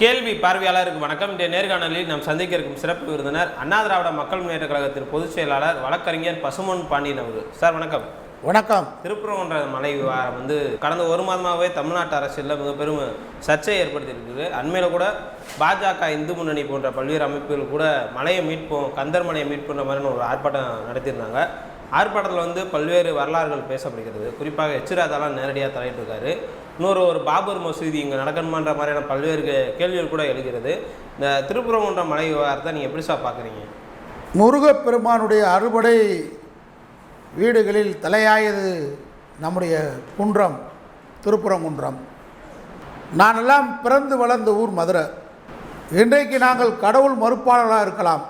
கேள்வி பார்வையாளருக்கு வணக்கம். இன்றைய நேர்காணலில் நாம் சந்திக்க இருக்கும் சிறப்பு விருந்தினர் அண்ணா திராவிட மக்கள் முன்னேற்ற கழகத்தின் பொதுச் செயலாளர் வழக்கறிஞர் பசுமொன் பாண்டியன் அவர்கள். சார் வணக்கம். வணக்கம். திருப்பரங்குன்ற மலை விவகாரம் கடந்த ஒரு மாதமாகவே தமிழ்நாட்டு அரசியலில் மிக பெரும் சர்ச்சையை ஏற்படுத்தியிருக்குது. அண்மையில் கூட பாஜக, இந்து முன்னணி போன்ற பல்வேறு அமைப்புகள் கூட மலையை மீட்போம், கந்தர் மலையை மீட்புன்ற மாதிரின்னு ஒரு ஆர்ப்பாட்டம் நடத்தியிருந்தாங்க. ஆர்ப்பாட்டத்தில் பல்வேறு வரலாறுகள் பேசப்படுகிறது. குறிப்பாக எச்ராஜாலாம் நேரடியாக தலையிட்டிருக்காரு. ஒரு பாபர் மசூதி இங்கே நடக்கணுமான்ற மாதிரியான பல்வேறு கேள்விகள் கூட எழுகிறது. இந்த திருப்பரங்குன்ற மலை விவகாரத்தை நீங்கள் எப்படி சார் பார்க்குறீங்க? முருகப்பெருமானுடைய அறுபடை வீடுகளில் தலையாயது நம்முடைய குன்றம், திருப்பரங்குன்றம். நானெல்லாம் பிறந்து வளர்ந்த ஊர் மதுரை. இன்றைக்கு நாங்கள் கடவுள் மறுப்பாளர்களாக இருக்கலாம்.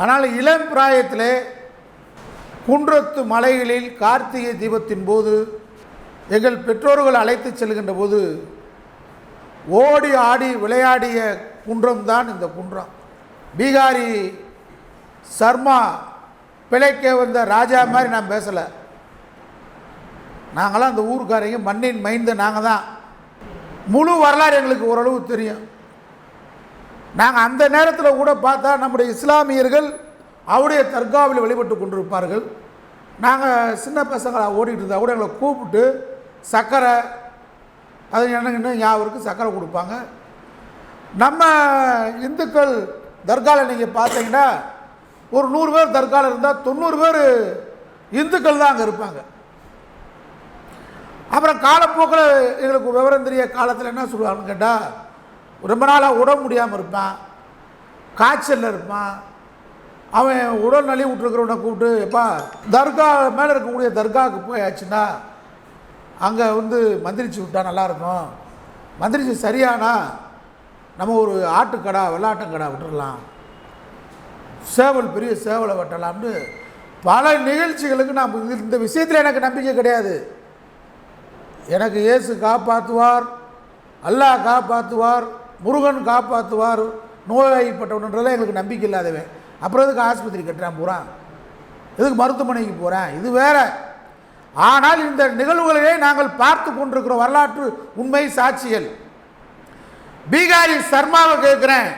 ஆனால் இளம் பிராயத்திலே குன்றத்து மலைகளில் கார்த்திகை தீபத்தின் போது எங்கள் பெற்றோர்கள் அழைத்து செல்கின்ற போது ஓடி ஆடி விளையாடிய குன்றம்தான் இந்த குன்றம். பீகாரி சர்மா பிழைக்க வந்த ராஜா மாதிரி நான் பேசலை. நாங்களாம் அந்த ஊருக்காரங்க, மண்ணின் மைந்த நாங்கள் தான். முழு வரலாறு எங்களுக்கு ஓரளவு தெரியும். நாங்கள் அந்த நேரத்தில் கூட பார்த்தா நம்முடைய இஸ்லாமியர்கள் அவருடைய தர்காவில் வழிபட்டு கொண்டிருப்பார்கள். நாங்கள் சின்ன பசங்களாக ஓடிட்டு இருந்தால் கூட எங்களை கூப்பிட்டு சர்க்கரை, அது எனக்கு இன்னும் ஞாபகம் சர்க்கரை கொடுப்பாங்க. நம்ம இந்துக்கள் தர்காவில் நீங்கள் பார்த்தீங்கன்னா ஒரு 100 பேர் தர்காவில் இருந்தால் 90 பேர் இந்துக்கள் தான் அங்கே இருப்பாங்க. அப்புறம் காலப்போக்கில் எங்களுக்கு விவரம் தெரிய காலத்தில் என்ன சொல்லுவாங்கன்னு கேட்டால், ரொம்ப நாளாக உடம்பு முடியாமல் இருப்பான், காய்ச்சலில் இருப்பான், அவன் உடல் நலி விட்டுருக்கிறவனை கூப்பிட்டு, எப்பா தர்கா மேலே இருக்கக்கூடிய தர்காவுக்கு போயாச்சுன்னா அங்கே மந்திரிச்சு விட்டால் நல்லாயிருக்கும், மந்திரிச்சு சரியானா நம்ம ஒரு ஆட்டுக்கடா வெள்ளாட்டங்கடா விட்டுடலாம், சேவல் பெரிய சேவலை வெட்டலாம்னு பல நிகழ்ச்சிகளுக்கு நான் இந்த விஷயத்தில் எனக்கு நம்பிக்கை கிடையாது. எனக்கு இயேசு காப்பாற்றுவார், அல்லாஹ் காப்பாற்றுவார், முருகன் காப்பாற்றுவார், நோய்வாய்ப்பட்டவன்றதெல்லாம் எங்களுக்கு நம்பிக்கை இல்லாதவன். அப்புறம் எதுக்கு ஆஸ்பத்திரி கட்டுறான் போகிறான், எதுக்கு மருத்துவமனைக்கு போகிறேன், இது வேற. ஆனால் இந்த நிகழ்வுகளிலே நாங்கள் பார்த்து கொண்டிருக்கிற வரலாற்று உண்மை சாட்சிகள். பீகாரி சர்மாவை கேட்குறேன்,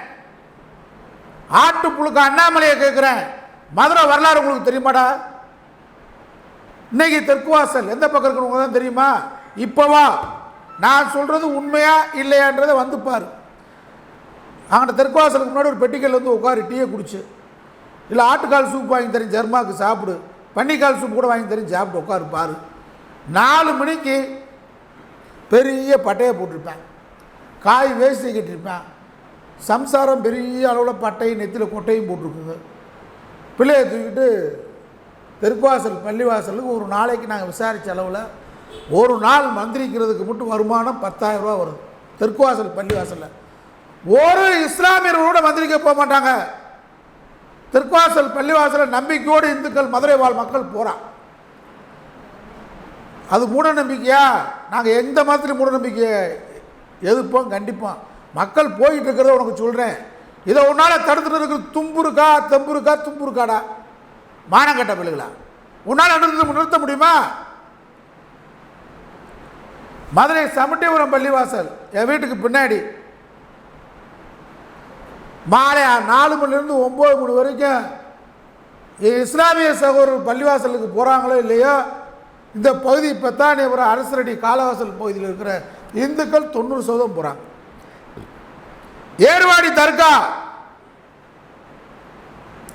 ஆட்டுப்புழுக்க அண்ணாமலையை கேட்குறேன், மதுரை வரலாறு உங்களுக்கு தெரியுமாடா? இன்னைக்கு தெற்குவாசல் எந்த பக்கம் இருக்கிறவங்க தான் தெரியுமா? இப்போவா நான் சொல்கிறது உண்மையா இல்லையான்றதை பாரு. அங்கே தெற்குவாசலுக்கு முன்னாடி ஒரு பெட்டிக்கல் உட்காரு, டீயை குடிச்சு, இல்லை ஆட்டுக்கால் சூப் வாங்கி தரேன் ஜெர்மாவுக்கு சாப்பிடு, பன்னிக்கால் சூப் கூட வாங்கி தரேன் சாப்பிட்டு உட்காரு பாரு. 4 மணிக்கு பெரிய பட்டையை போட்டிருப்பேன், காய் வேஸ்டி கட்டியிருப்பேன், சம்சாரம் பெரிய அளவில் பட்டையும் நெத்தியில் கொட்டையும் போட்டிருக்குங்க. பிள்ளையை தூக்கிட்டு தெற்குவாசல் பள்ளிவாசலுக்கு ஒரு நாளைக்கு நாங்கள் விசாரித்த அளவில் ஒரு நாள் மந்திரிக்கிறதுக்கு மட்டும் வருமானம் 10,000 ரூபா வருது. தெற்குவாசல் பள்ளிவாசலில் ஒரு இஸ்லாமியர்களோட மந்திரிக்க போக மாட்டாங்க. தெற்குவாசல் பள்ளிவாசலில் நம்பிக்கையோடு இந்துக்கள், மதுரை வாழ் மக்கள் போகிறான். அது மூட நம்பிக்கையா? நாங்கள் எந்த மதத்திலும் மூட நம்பிக்கையை எதிர்ப்போம், கண்டிப்போம். மக்கள் போயிட்டு இருக்கிறத உனக்கு சொல்கிறேன். இதை உன்னால் தடுத்துட்டு இருக்கிற தும்பு இருக்கா, தெம்பு இருக்கா, தும்பு இருக்காடா? மானங்கட்ட பிள்ளைகளா, உன்னால் நிறுத்த முடியுமா? மதுரை சமட்டிபுரம் பள்ளிவாசல் என் வீட்டுக்கு பின்னாடி மாலை 4 மணிலேருந்து 9 மணி வரைக்கும் இஸ்லாமிய சகோதரர் பள்ளிவாசலுக்கு போகிறாங்களோ இல்லையோ, இந்த பகுதி பெத்தானியபுரம் அரசரடி காலவாசல் பகுதியில் இருக்கிற இந்துக்கள் 90% போகிறாங்க. ஏர்வாடி தர்கா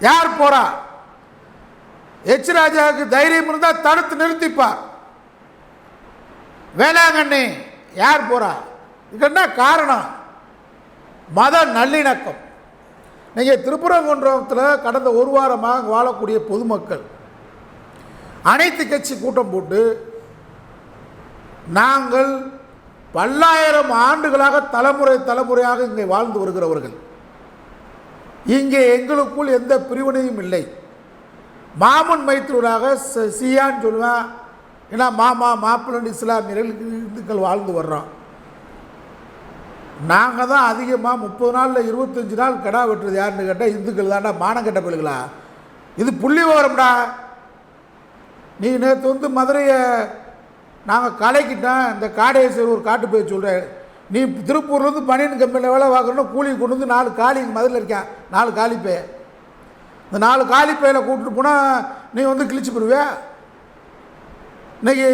யார் போகிறா? எச்ராஜாவுக்கு தைரியம் இருந்தால் தடுத்து நிறுத்திப்பார். வேளாங்கண்ணி யார் போகிறா? இதுக்கு என்ன காரணம்? மத நல்லிணக்கம். நீங்கள் திருப்பரங்குன்றத்தில் கடந்த ஒரு வாரமாக வாழக்கூடிய பொதுமக்கள் அனைத்து கட்சி கூட்டம் போட்டு, நாங்கள் பல்லாயிரம் ஆண்டுகளாக தலைமுறையாக இங்கே வாழ்ந்து வருகிறவர்கள், இங்கே எங்களுக்குள் எந்த பிரிவினையும் இல்லை, மாமன் மைத்திரராக சியான்னு சொல்லுவேன். ஏன்னா மாமா மாப்பிள்ளை இஸ்லாமியர்கள் இந்துக்கள் வாழ்ந்து வர்றோம். நாங்கள் தான் அதிகமாக 30 நாளில் 25 நாள் கடா வெட்டுறது யாருன்னு கேட்டால் இந்துக்கள் தான்டா. மானங்கட்ட பிள்ளைகளா, இது புள்ளி விவரம்டா. நீ நேற்று மதுரையை நாங்கள் கலைக்கிட்டோம், இந்த காடேஸ்வரர் ஒரு காட்டு போய் சொல்கிறேன், நீ திருப்பூர்லேருந்து பனியன் கம்பெனியில் வேலை பார்க்கணுன்னா கூலி கொண்டு வந்து 4 காலி இங்கே மதுரில் இருக்கேன், 4 காலி பைய. இந்த 4 காலி பையில் கூப்பிட்டு போனால் நீ வந்து கிழிச்சு போடுவியா? இன்றைக்கி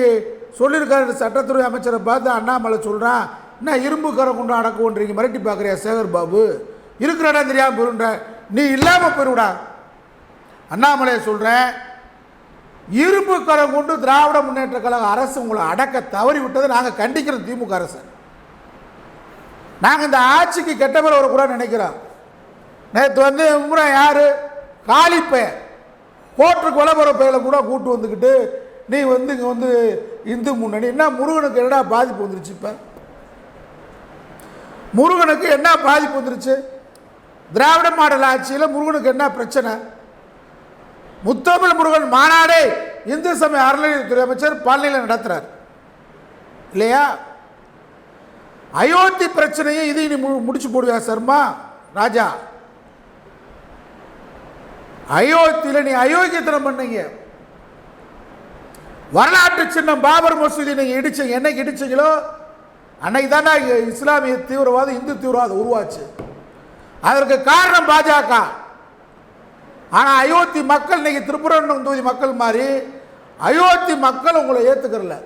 சொல்லியிருக்காரு சட்டத்துறை அமைச்சரை பார்த்து அண்ணாமலை சொல்கிறான், என்ன இரும்பு கரை கொண்டு அடக்குன்றீங்க, மிரட்டி பார்க்குறியா சேகர் பாபு? இருக்கிற இடம் தெரியாமல் போயிருன்ற, நீ இல்லாமல் போயிருவிடா. அண்ணாமலையை சொல்கிறேன், இரும்பு கரை கொண்டு திராவிட முன்னேற்ற கழக அரசு உங்களை அடக்க தவறி விட்டதை நாங்கள் கண்டிக்கிறோம். திமுக அரசு நாங்கள் இந்த ஆட்சிக்கு கெட்ட பேர் வரக்கூடாதுன்னு நினைக்கிறோம். நேற்று வந்து முறை யார் காலிப்பைய கோட்டுக்கு வளபுற பையில கூட கூட்டு வந்துக்கிட்டு நீ வந்து இங்கே வந்து இந்து முன்னணி என்ன முருகனுக்கு என்னடா பாதிப்பு வந்துருச்சு? இப்போ முருகனுக்கு என்ன பாதிப்பு வந்துருச்சு? திராவிட மாடல் ஆட்சியில் முருகனுக்கு என்ன பிரச்சனை? முத்தமிழ் முருகன் மாநாடே இந்து சமய அறநிலையத்துறை அமைச்சர் பழனியில் நடத்துறார் இல்லையா? அயோத்தி பிரச்சனையை இதை நீ முடிச்சு போடுவியா சர்மா ராஜா? அயோத்தியில் நீ அயோக்கியத்தனம் பண்ணீங்க. வரலாற்று சின்னம் பாபர் மசூதி நீங்க இடிச்சீங்க. என்னைக்கு இடிச்சீங்களோ அன்னைக்கு தானே இஸ்லாமிய தீவிரவாதம் இந்து தீவிரவாதம் உருவாச்சு. அதற்கு காரணம் பாஜக. ஆனால் அயோத்தி மக்கள் இன்னைக்கு திருப்பரங்குன்றம் தொகுதி மக்கள் மாதிரி அயோத்தி மக்கள் உங்களை ஏற்றுக்கிறல.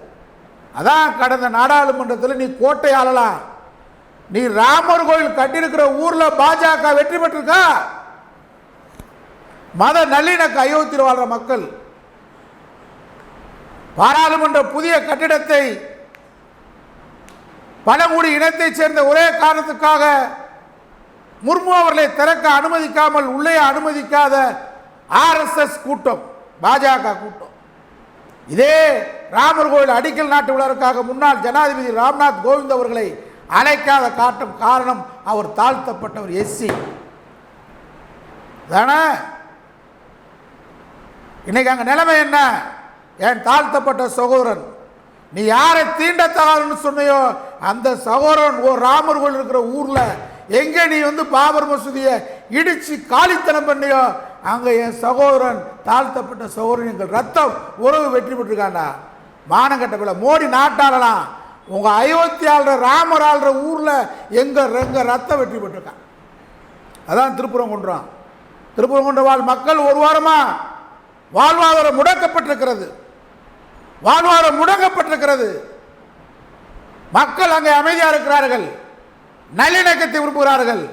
அதான் கடந்த நாடாளுமன்றத்தில் நீ கோட்டை ஆளலாம். நீ ராமர் கோயில் கட்டியிருக்கிற ஊரில் பாஜக வெற்றி பெற்றிருக்கா? மத நல்லிணக்க அயோத்தியில் வாழ்ற மக்கள் பாராளுமன்ற புதிய கட்டிடத்தை பழங்குடி இனத்தைச் சேர்ந்த ஒரே காரணத்துக்காக முர்மு அவர்களை திறக்க அனுமதிக்காமல் உள்ளே அனுமதிக்காத RSS கூட்டம், பாஜக கூட்டம். இதே ராமர் கோயில் அடிக்கல் நாட்டு விழாவுக்காக முன்னாள் ஜனாதிபதி ராம்நாத் கோவிந்த் அவர்களை அழைக்காத காரணம் அவர் தாழ்த்தப்பட்டவர் SC தானே. இன்னைக்கு அங்கே நிலைமை என்ன? என் தாழ்த்தப்பட்ட சகோதரன், நீ யாரை தீண்டத்தகாதுன்னு சொன்னையோ அந்த சகோதரன் ராமர் கோயில் இருக்கிற ஊரில் எங்கே நீ வந்து பாபர் மசூதியை இடிச்சு காலித்தனம் பண்ணியோ அங்கே என் சகோதரன் தாழ்த்தப்பட்ட சகோதரன் எங்கள் ரத்தம் உறவு வெற்றி பெற்றிருக்காண்டா. மானங்கட்ட பிள்ளை மோடி நாட்டாளலாம். உங்கள் அயோத்தியாளர் ராமர் ஆள்ற ஊரில் எங்கள் ரத்தம் வெற்றி பெற்றிருக்கான். அதான் திருப்பரங்குன்றம். திருப்பரங்குன்ற வாழ் மக்கள் ஒரு வாரமாக வாழ்வாதாரம் முடக்கப்பட்டிருக்கிறது. வாழ்வாதாரம் முடக்கப்பட்டிருக்கிறது. மக்கள் அங்கே அமைதியாக இருக்கிறார்கள், நல்லிணக்கத்தை விரும்புகிறார்கள்.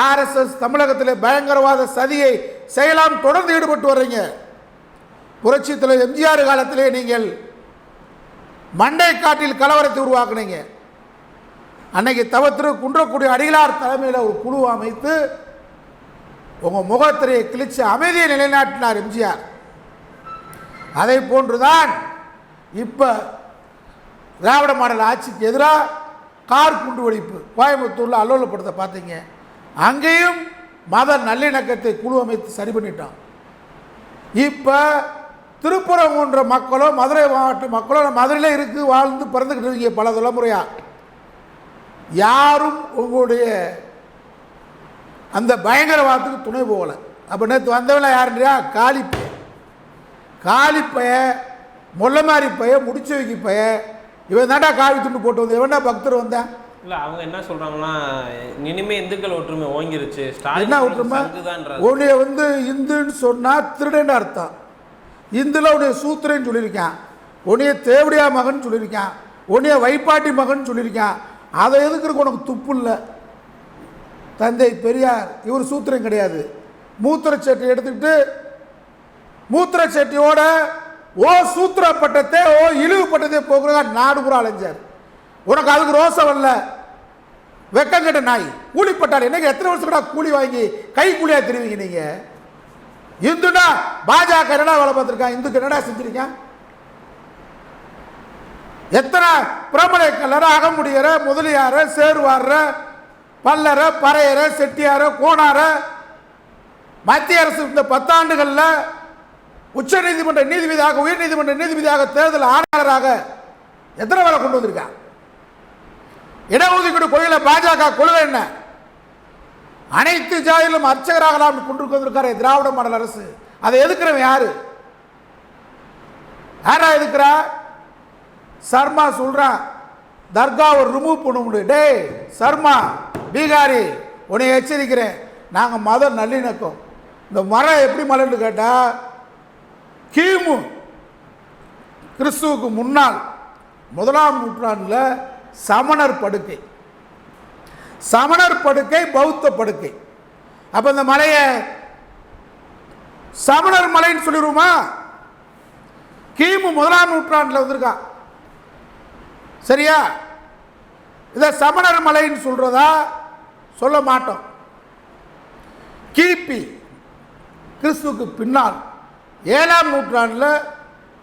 RSS தமிழகத்தில் பயங்கரவாத சதியை செய்யலாம் தொடர்ந்து ஈடுபட்டு வர்றீங்க. புரட்சி தலைவர் எம்ஜிஆர் காலத்திலே நீங்கள் மண்டை காட்டில் கலவரத்தை உருவாக்குனீங்க. அன்னைக்கு தவத்திரு குன்றக்குடி அடிகளார் தலைமையில் ஒரு குழு அமைத்து உங்கள் முகத்திரையை கிழிச்சு அமைதியை நிலைநாட்டினார் எம்ஜிஆர். அதை போன்றுதான் இப்போ திராவிட மாடல் ஆட்சிக்கு எதிராக கார் குண்டு வெடிப்பு கோயம்புத்தூரில் அல்லோலப்படுத்த பார்த்தீங்க. அங்கேயும் மத நல்லிணக்கத்தை குழு அமைத்து சரி பண்ணிட்டோம். இப்போ திருப்பரங்குன்ற மக்களோ மதுரை மாவட்ட மக்களோ மதுரையில் இருக்கு வாழ்ந்து பிறந்துக்கிட்டு இருக்கீங்க பல தலைமுறையா. யாரும் உங்களுடைய அந்த பயங்கரவாதத்துக்கு துணை போகலை. அப்போ நேற்று வந்தவங்கள யாருன்றியா? காலிப்பைய, காலிப்பைய, மொல்லமாரி பைய, முடிச்சு வைக்க பைய, இவன் தாண்டா காவி துண்டு போட்டு வந்து எவனா பக்தர் வந்தேன். இல்லை அவங்க என்ன சொல்கிறாங்கன்னா இனிமே இந்துக்கள் ஒற்றுமை ஓங்கிருச்சு. என்ன ஒற்றுமை? உன்னைய வந்து இந்துன்னு சொன்னால் திருடன்னு அர்த்தம். இந்துல உன்னைய சூத்திரன்னு சொல்லியிருக்கான், உன்னைய தேவடியா மகன் சொல்லியிருக்கான், உன்னைய வைப்பாட்டி மகன் சொல்லியிருக்கான். அதை எதுக்குறக்கு உனக்கு துப்பு இல்லை? தந்தை பெரியார் இவர் சூத்திரம் கிடையாது. மூத்திர சட்டி எடுத்துக்கிட்டு மூத்திர சட்டியோட ஓ சூத்திர பட்டத்தை ஓ இழிவு பட்டத்தை போக்குறதா நாடு பூரா அலைஞ்சார். உனக்கு அதுக்கு ரோசம் வரல. வெக்கங்கட்ட நாய் கூலிப்பட்டால் என்னைக்கு எத்தனை வருஷம் கூட கூலி வாங்கி கை கூலியா தெரிவிங்க நீங்க? இந்துனா பாஜக என்னடா வேலை பார்த்துருக்கான்? இந்துக்கு என்னடா செஞ்சிருக்கான்? எத்தனை பிரபல கல்லற, அகமுடியற, முதலியார, சேருவார, பல்லற, பறையற, செட்டியார, கோணார மத்திய அரசு இந்த 10 ஆண்டுகளில் உச்ச நீதிமன்ற நீதிபதியாக, உயர் நீதிமன்ற நீதிபதியாக, தேர்தல் ஆணையாளராக எத்தனை வேலை கொண்டு வந்திருக்கான்? இடஒதுக்கீடு கொள்கையில பாஜக கொள்கை என்ன? அனைத்து ஜாதியிலும் அர்ச்சகராகலாம் கொண்டு வந்திருக்காரு திராவிட மாடல் அரசு. அதை எதுக்குறவன் யாரு? யாரா எதுக்குறா? சர்மா சொல்றான் தர்காவை ரிமூவ் பண்ண முடியும். டேய் சர்மா பீகாரி, உன்னை எச்சரிக்கிறேன், நாங்கள் மத நல்லிணக்கம். இந்த மரம் எப்படி மலர்ந்து கேட்டால், கிமு கிறிஸ்துவுக்கு முன்னால் 1ஆம் நூற்றாண்டில் சமணர் படுக்கை, சமணர் படுக்கை பௌத்த படுக்கை. அப்போ இந்த மலையை சமணர் மலைன்னு சொல்லிடுவோமா? கிமு 1ஆம் நூற்றாண்டில் வந்திருக்கான். சரியா? இதை சமணர் மலைன்னு சொல்றதா? சொல்ல மாட்டோம். கிபி கிறிஸ்துவுக்கு பின்னால் 7ஆம் நூற்றாண்டில்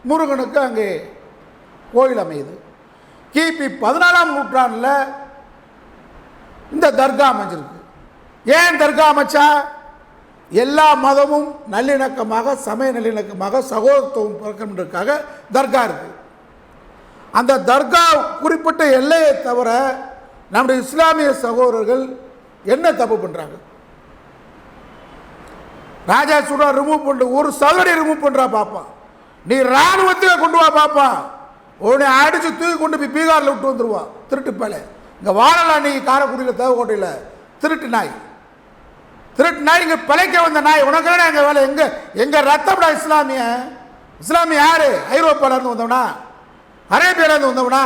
முருகனுக்கு அங்கே கோயில் அமையுது. கிபி 14ஆம் நூற்றாண்டில் இந்த தர்கா அமைஞ்சிருக்கு. ஏன் தர்கா அமைச்சா? எல்லா மதமும் நல்லிணக்கமாக, சமய நல்லிணக்கமாக, சகோதரத்துவம் பிறக்கணுன்றதுக்காக தர்கா இருக்கு. அந்த தர்கா குறிப்பிட்ட எல்லையை தவிர நம்முடைய இஸ்லாமிய சகோதரர்கள் என்ன தப்பு பண்ணுறாங்க? ராஜா சொல்றா ரிமூவ் பண்ணு, ஒரு சதுரடி ரிமூவ் பண்ணுறா பாப்பா, நீ இராணுவத்தை கொண்டு வா பாப்பா, உடனே அடித்து தூக்கி கொண்டு போய் பீகாரில் விட்டு வந்துடுவா. திருட்டு பேலை இங்கே வாழலாம். நீ காரைக்குடியில் தேவக்கோட்டையில் திருட்டு நாய், திருட்டு நாய், இங்கே பிழைக்க வந்த நாய், உனக்கு எங்கள் வேலை. எங்கள் ரத்தப்படா இஸ்லாமிய. இஸ்லாமிய யார்? ஐரோப்பாவிலேருந்து வந்தவனா, அரேபியாவிலேருந்து வந்தவனா,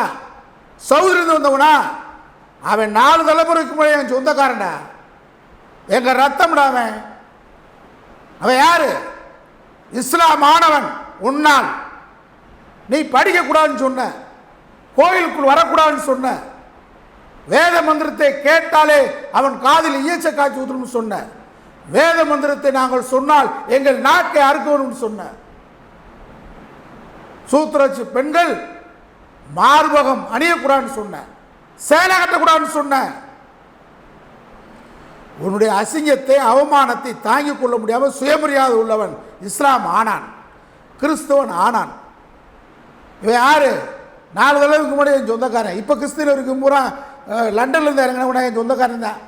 சவுதியிலேருந்து வந்தவனா? அவன் 4 தலைமுறைக்கு முன்னாடி என் சொந்தக்காரன்டா, எங்கள் ரத்தம்டா அவன். அவன் யாரு? இஸ்லாம் ஆனவன். உன்னால் நீ படிக்கக்கூடாதுன்னு சொன்ன, கோயிலுக்குள் வரக்கூடாதுன்னு சொன்ன, வேத மந்திரத்தை கேட்டாலே அவன் காதில் ஈச்ச காய்ச்சி ஊற்றணும்னு சொன்ன, வேத மந்திரத்தை நாங்கள் சொன்னால் எங்கள் நாக்கை அறுக்கணும்னு சொன்ன, சூத்திரச்சு பெண்கள் மார்பகம் அணியக்கூடாதுன்னு சொன்ன, சேலை கட்டக்கூடாதுன்னு சொன்ன, உன்னுடைய அசிங்கத்தை அவமானத்தை தாங்கிக் கொள்ள முடியாமல் சுயமரியாதை உள்ளவன் இஸ்லாம் ஆனான், கிறிஸ்தவன் ஆனான். இவன் யாரு? 4 தலைவருக்கு முன்னாடி என் சொந்தக்காரன். இப்போ கிறிஸ்துவில் இருக்கும் பூரா லண்டன்லேருந்து இறங்கின என் சொந்தக்காரன் தான்.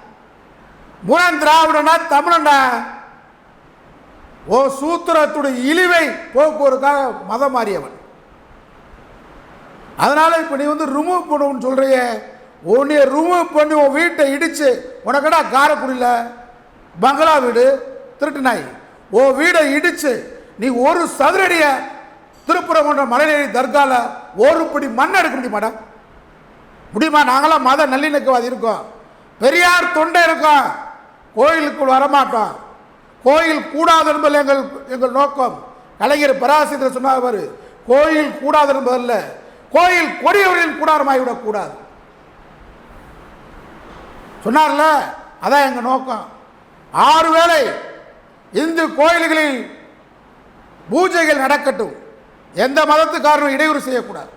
பூரா திராவிடனா தமிழன்டா. ஓ சூத்திரத்துடைய இழிவை போக்குவதற்காக மதம் மாறியவன். அதனால இப்போ நீ வந்து ரிமூவ் பண்ணுவோன்னு சொல்றிய, உன்னைய ரிமூவ் பண்ணி உன் வீட்டை இடிச்சு, உனக்கடா காரைக்குடியில் பங்களா வீடு, திருட்டு நாய், உன் வீடை இடிச்சு நீ ஒரு சதுரடிய திருப்புறங்குன்ற மலையேறி தர்கால ஒரு படி மண் எடுக்க முடியுமாடா? முடியுமா? நாங்களாம் மத நல்லிணக்கவாதி இருக்கோம், பெரியார் தொண்டை இருக்கோம், கோயிலுக்குள் வரமாட்டோம், கோயில் கூடாது என்பது எங்கள் நோக்கம். கலைஞர் பராசரித்தர் சொன்னார், கோயில் கூடாது என்பதல்ல, கோயில் கொடியவர்களின் கூடாரமாகிவிடக் கூடாது சொன்னார்ல. அதான் எங்கள் நோக்கம். 6 வேளை இந்து கோயில்களில் பூஜைகள் நடக்கட்டும், எந்த மதத்துக்காரனும் இடையூறு செய்யக்கூடாது.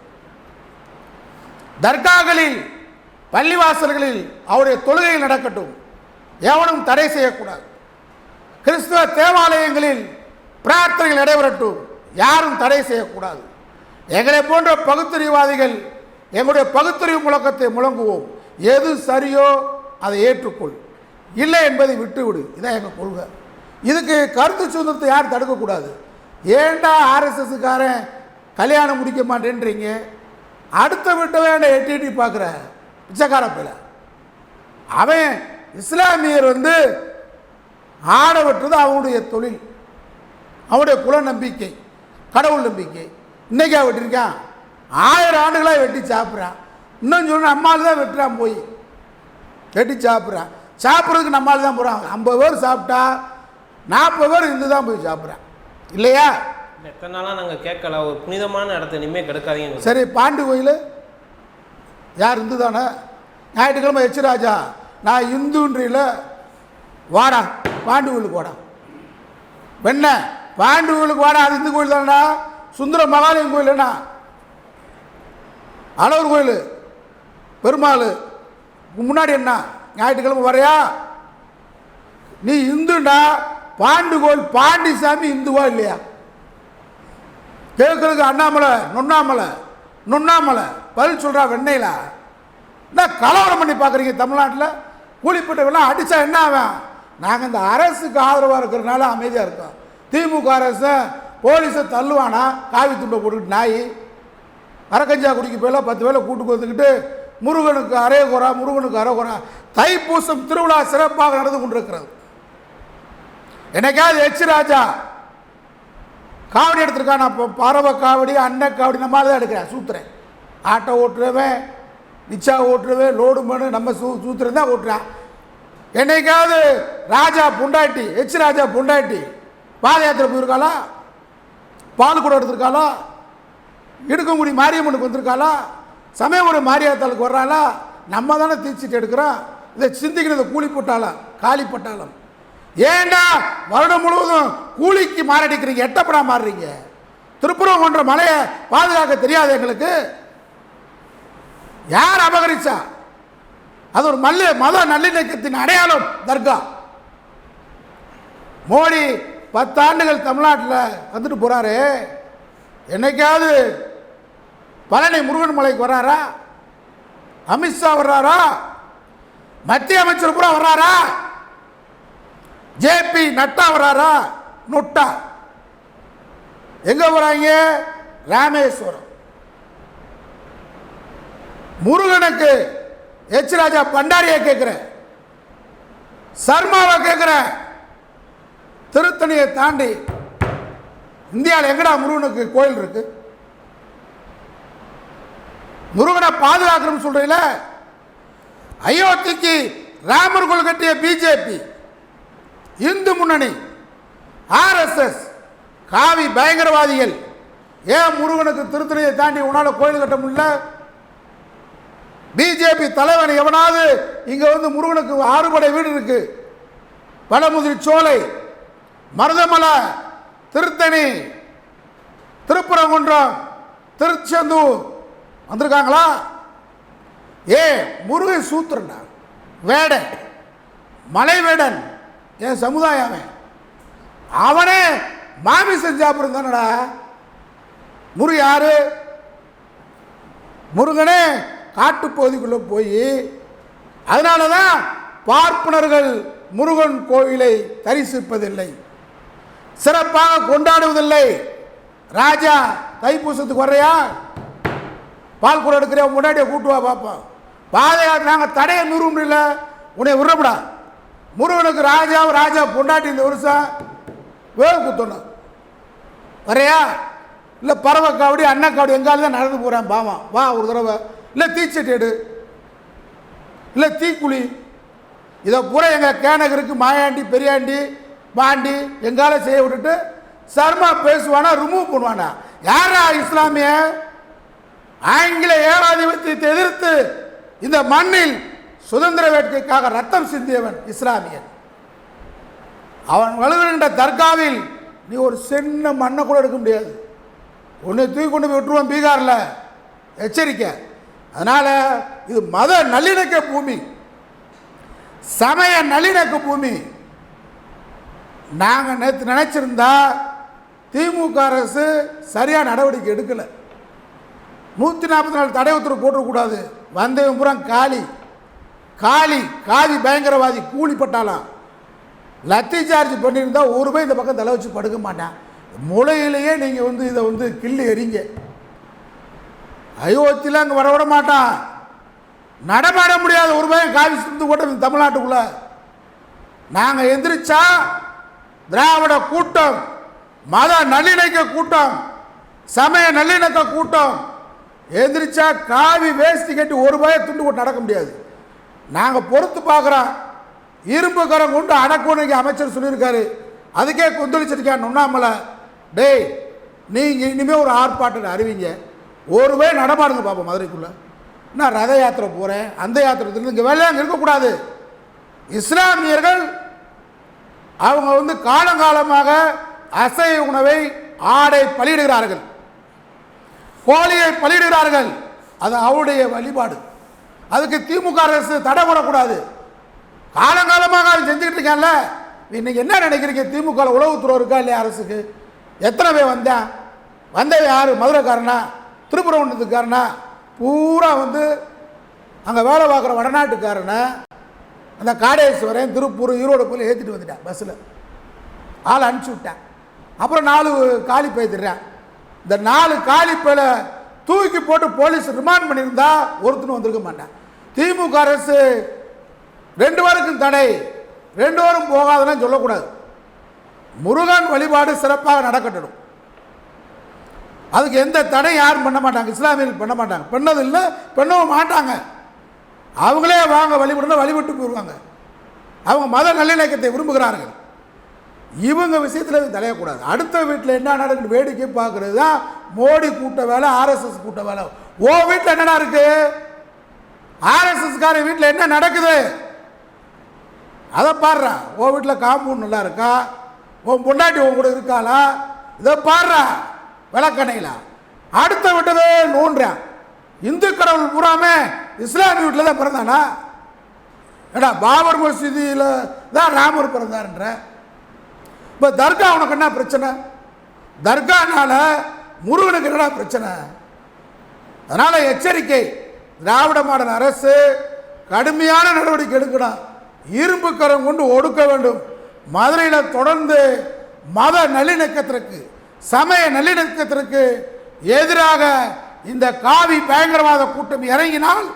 தர்காக்களில் பள்ளிவாசல்களில் அவருடைய தொழுகைகள் நடக்கட்டும், எவனும் தடை செய்யக்கூடாது. கிறிஸ்துவ தேவாலயங்களில் பிரார்த்தனைகள் நடைபெறட்டும், யாரும் தடை செய்யக்கூடாது. எங்களை போன்ற பகுத்தறிவாதிகள் எங்களுடைய பகுத்தறிவு முழக்கத்தை முழங்குவோம். எது சரியோ அதை ஏற்றுக்கொள், இல்லை என்பதை விட்டுவிடு. இதான் எங்கள் கொள்கை. இதுக்கு கருத்து சுதந்திரத்தை யாரும் தடுக்கக்கூடாது. ஏண்டா ஆர்எஸ்எஸ்காரன் கல்யாணம் முடிக்க மாட்டேன்றீங்க, அடுத்த விட்ட வேண்ட எட்டி பார்க்குற பிச்சைக்கார பிள்ளை. அவன் இஸ்லாமியர் வந்து ஆட வெட்டுறது அவனுடைய தொழில், அவனுடைய குல நம்பிக்கை, கடவுள் நம்பிக்கை. இன்னைக்கா வெட்டிருக்கான், 1000 ஆண்டுகளாக வெட்டி சாப்பிட்றான். இன்னும் சொன்ன நம்மால் தான் வெட்டுறான், போய் வெட்டி சாப்பிட்றான். சாப்பிட்றதுக்கு நம்மால் தான் போகிறான். 50 பேர் சாப்பிட்டா 40 பேர் இந்து தான் போய் சாப்பிட்றான், இல்லையா? எத்தனை நாளாக நாங்கள் கேட்கல, ஒரு புனிதமான இடத்த இனிமேல் கெடுக்காதீங்க. சரி, பாண்டி கோயில் யார்? இந்து தானே? ஞாயிற்றுக்கிழமை எச்ராஜா நான் இந்துன்றில வாடா, பாண்டி கோயிலுக்கு வாடா. வெண்ண பாண்டி கோயிலுக்கு வாடா, அது இந்து கோயில் தானடா. சுந்தர மகாலிங்க கோயில் என்ன, அழகர் கோயில், பெருமாள் முன்னாடி என்ன, ஞாயிற்றுக்கிழமை வரையா? நீ இந்துண்டா, பாண்டி கோயில் பாண்டி சாமி இந்துவா இல்லையா? கேட்கறதுக்கு அண்ணாமலை நொண்ணாமலை பதில் சொல்கிறா. வெண்ணையில என்ன கலவரம் பண்ணி பார்க்குறீங்க? தமிழ்நாட்டில் கூலிப்பட்டவெல்லாம் அடித்தா என்ன ஆகும்? நாங்கள் இந்த அரசுக்கு ஆதரவாக இருக்கிறதுனால அமைதியாக இருக்கோம். திமுக அரசு போலீஸை தள்ளுவானா, காவி துண்டை போட்டுக்கிட்டு நாய் அரக்கஞ்சா குடிக்க போயில 10 வேலை கூட்டுக்கு வந்துக்கிட்டு முருகனுக்கு அரேகுரா, முருகனுக்கு அரேகுரா. தைப்பூசம் திருவிழா சிறப்பாக நடந்து கொண்டிருக்கிறது. என்னைக்காவது எச் ராஜா காவடி எடுத்திருக்கான். நான் இப்போ பறவை காவடி, அன்ன காவடி நம்ம தான் எடுக்கிறேன், சூத்துறேன். ஆட்டோ ஓட்டுறவன், நிச்சா ஓட்டுறவன், லோடு மனு நம்ம சூத்துறேன் தான் ஓட்டுறான். என்னைக்காவது ராஜா பொண்டாட்டி, எச் ராஜா பொண்டாட்டி பாத யாத்திரை போயிருக்காளா? பால் கூட எடுத்திருக்காளா? இடுக்கங்குடி மாரியம்மனுக்கு வந்திருக்காளா? சமயபுரம் மாரியாத்தாளுக்கு வர்றாளா? நம்ம தானே தீச்சிட்டு எடுக்கிறோம். இதை சிந்திக்கிறது கூலி போட்டாலும் காலி பட்டாலும். ஏண்டா வருடம் முழுவதும் கூலிக்கு மாரடிக்கிறீங்க, எட்டப்படா மாறுறீங்க? திருப்புரம் போன்ற மலையை பாதுகாக்க தெரியாது எங்களுக்கு? யார் அபகரிச்சா? அது ஒரு மத நல்லிணக்கத்தின் அடையாளம் தர்கா. மோடி 10 ஆண்டுகள் தமிழ்நாட்டில் வந்துட்டு போறாரு. என்னைக்காவது பழனி முருகன் மலைக்கு வர்றாரா? அமித்ஷா வர்றாரா? மத்திய அமைச்சர் பூரா வர்றாரா? ஜேபி நட்டா வர்றாரா? நொட்டா எங்க போறாங்க? ராமேஸ்வரம். முருகனுக்கு எச் ராஜா பண்டாரியை கேட்கிறேன், சர்மாவை கேட்கிறேன். திருத்தணியை தாண்டி இந்தியாவில் எங்கடா முருகனுக்கு கோயில் இருக்கு? முருகனை பாதுகாக்கணும்னு சொல்றீங்கள? அயோத்திக்கு ராமர் கோயில் கட்டிய பிஜேபி, இந்து முன்னணி, ஆர்எஸ்எஸ், காவி பயங்கரவாதிகள் ஏன் முருகனுக்கு திருத்தணியை தாண்டி உன்னால கோயில் கட்ட முடியல? பிஜேபி தலைவன் எவனாவது இங்க வந்து முருகனுக்கு 6 படை வீடு இருக்கு, பழமுதிரி சோலை, மருதமலை, திருத்தணி, திருப்பரங்குன்றம், திருச்செந்தூர் வந்திருக்காங்களா? முருகன் சூத்திரண்டா, வேடன், மலை வேடன், என் சமுதாயம். அவனே மாமிசம் சாப்பிடுறானடா. முருகன் யாரு? முருகனே காட்டுப்பகுதிக்குள்ள போய், அதனால தான் பார்ப்பனர்கள் முருகன் கோயிலை தரிசிப்பதில்லை, சிறப்பாக கொண்டாடுவதில்லை. ராஜா தைப்பூசத்துக்கு வர்றையா? பால் கூட எடுக்கிற முன்னாடியே கூட்டுவா பார்ப்போம். பாதையாட்டு நாங்கள் தடையை நிறுவ முடியல, உன்னை விடுறப்படா. முருகனுக்கு ராஜா பொண்டாட்டி இந்த வருஷம் வேவு குத்தணும் வரையா? இல்லை பறவை காவடி, அண்ணா காவடி எங்கால தான் நடந்து போகிறேன் பாவம், வா ஒரு தடவை. இல்லை தீச்சட்டி எடு, இல்லை தீக்குழி. இதை பூரா எங்கள் கேனகருக்கு மாயாண்டி, பெரியாண்டி, பாண்டி எங்கால செய்ய விட்டுட்டு சர்மா பேசுவானா, ரிமூவ் பண்ணுவானா? யாரா இஸ்லாமிய? ஆங்கில ஏகாதிபத்தியத்தை எதிர்த்து இந்த மண்ணில் சுதந்திர வேட்கைக்காக ரத்தம் சிந்தியவன் இஸ்லாமியன். அவன் வலுகின்ற தர்காவில் நீ ஒரு சின்ன மண்ணை கூட எடுக்க முடியாது. ஒன்று தூக்கி கொண்டு போய் விட்டுருவோம் பீகாரில், எச்சரிக்கை. அதனால இது மத நல்லிணக்க பூமி, சமய நல்லிணக்க பூமி. நாங்கள் நேற்று நினைச்சிருந்தா திமுக அரசு சரியாக நடவடிக்கை எடுக்கலை. 144 தடை உத்தரவு போட்டக்கூடாது. வந்தவன் புறம் காவி பயங்கரவாதி கூலிப்பட்டாலாம். லத்தி சார்ஜ் பண்ணியிருந்தா ஒரு ரூபாய் இந்த பக்கம் தலை வச்சு படுக்க மாட்டான். முளையிலேயே நீங்கள் வந்து இதை வந்து கிள்ளி எறிங்க. அயோத்தியில் அங்கே வரவிட மாட்டான், நடமாட முடியாது. ஒரு ரூபாய் காவி சுந்து போட்ட தமிழ்நாட்டுக்குள்ள நாங்கள் எந்திரிச்சா திராவிட கூட்டம், மத நல்லிணக்க கூட்டம், சமய நல்லிணக்க கூட்டம் எந்திரிச்சா காவி வேஷ்டி கட்டி ஒரு ரூபாயை துண்டு போட்டு நடக்க முடியாது. நாங்கள் பொறுத்து பார்க்குறோம். இரும்பு கரம் கொண்டு அடக்கணுங்க அமைச்சர் சொல்லியிருக்காரு. அதுக்கே கொந்தளிச்சிருக்கான் உண்ணாமலை. டேய், நீங்கள் இனிமேல் ஒரு ஆர்ப்பாட்டம் அறிவிங்க, ஒரு ரூபாய் நடமாடுங்க பார்ப்போம் மதுரைக்குள்ளே. நான் ரத யாத்திரை போகிறேன், அந்த யாத்திரை இங்கே வேலையாக இருக்கக்கூடாது. இஸ்லாமியர்கள் அவங்க வந்து காலங்காலமாக அசைவ உணவை, ஆடை பலியிடுகிறார்கள், கோழியை பலியிடுகிறார்கள். அது அவருடைய வழிபாடு. அதுக்கு திமுக அரசு தடை போடக்கூடாது. காலங்காலமாக அது செஞ்சுக்கிட்டு இருக்கான்ல. இன்னைக்கு என்ன நினைக்கிறீங்க? திமுக உளவுத்துறை இருக்கா இல்லையா அரசுக்கு? எத்தனை பேர் வந்தவன் யாரு? மதுரைக்காரனா, திருப்பரங்குன்றத்துக்காரனா, பூரா வந்து அங்கே வேலை பார்க்குற வடநாட்டுக்காரனை அந்த காடேஸ்வரன் திருப்பூர் ஈரோடு போய் ஏற்றிட்டு வந்துட்டேன் பஸ்ஸில். ஆள் அனுப்பிச்சி விட்டேன். அப்புறம் 4 காலி பை திடுறேன். இந்த 4 காலி பையில் தூக்கி போட்டு போலீஸ் ரிமாண்ட் பண்ணியிருந்தா ஒருத்தனும் வந்திருக்க மாட்டான். திமுக அரசு 2 பேருக்கும் தடை, 2 பேரும் போகாதுன்னு சொல்லக்கூடாது. முருகன் வழிபாடு சிறப்பாக நடக்கட்டும். அதுக்கு எந்த தடை யாரும் பண்ண மாட்டாங்க, இஸ்லாமியர்கள் பண்ண மாட்டாங்க, பண்ணது இல்லை, பண்ணவும் மாட்டாங்க. அவங்களே வாங்க வழிபடணும், வழிபட்டு போடுவாங்க. அவங்க மத நல்லிணக்கத்தை விரும்புகிறார்கள். இவங்க விஷயத்தில் தலையக்கூடாது. அடுத்த வீட்டில் என்ன நடக்குது வேடிக்கை பார்க்கறது தான் மோடி கூட்ட வேலை, ஆர்எஸ்எஸ் கூட்ட வேலை. ஓ வீட்டில் என்னடா இருக்கு, ஆர்எஸ்எஸ்கார வீட்டில் என்ன நடக்குது அதை பாடுறா. ஓ வீட்டில் காம்பவுண்ட் நல்லா இருக்கா, உன் பொண்டாட்டி உன் கூட இருக்காளா, இதை பாடுறா விளக்கணையில். அடுத்த விட்டதே நோன்றான். இந்து கடவுள் பூராமே இஸ்லாமிய வீட்டில் தான் பிறந்தானா? ஏடா பாபர் மசூதியில் தான் ராமர் பிறந்தாருன்ற. இப்போ தர்கா உனக்கு என்ன பிரச்சனை? தர்கானால முருகனுக்கு என்னடா பிரச்சனை? அதனால் எச்சரிக்கை, திராவிட மாடல் அரசு கடுமையான நடவடிக்கை எடுக்கணும். இரும்பு கரம் கொண்டு ஒடுக்க வேண்டும். மதுரையில் தொடர்ந்து மத நல்லிணக்கத்திற்கு, சமய நல்லிணக்கத்திற்கு எதிராக இந்த காவி பயங்கரவாத கூட்டம் இறங்கினால்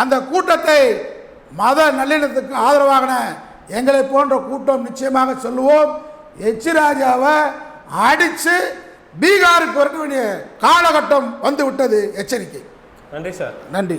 அந்த கூட்டத்தை மத நல்லிணக்கத்துக்கு ஆதரவாக எங்களை போன்ற கூட்டம் நிச்சயமாக சொல்லுவோம். எச் ராஜாவை அடித்து பீகாருக்கு வர வேண்டிய காலகட்டம் வந்து விட்டது. எச்சரிக்கை. நன்றி சார். நன்றி.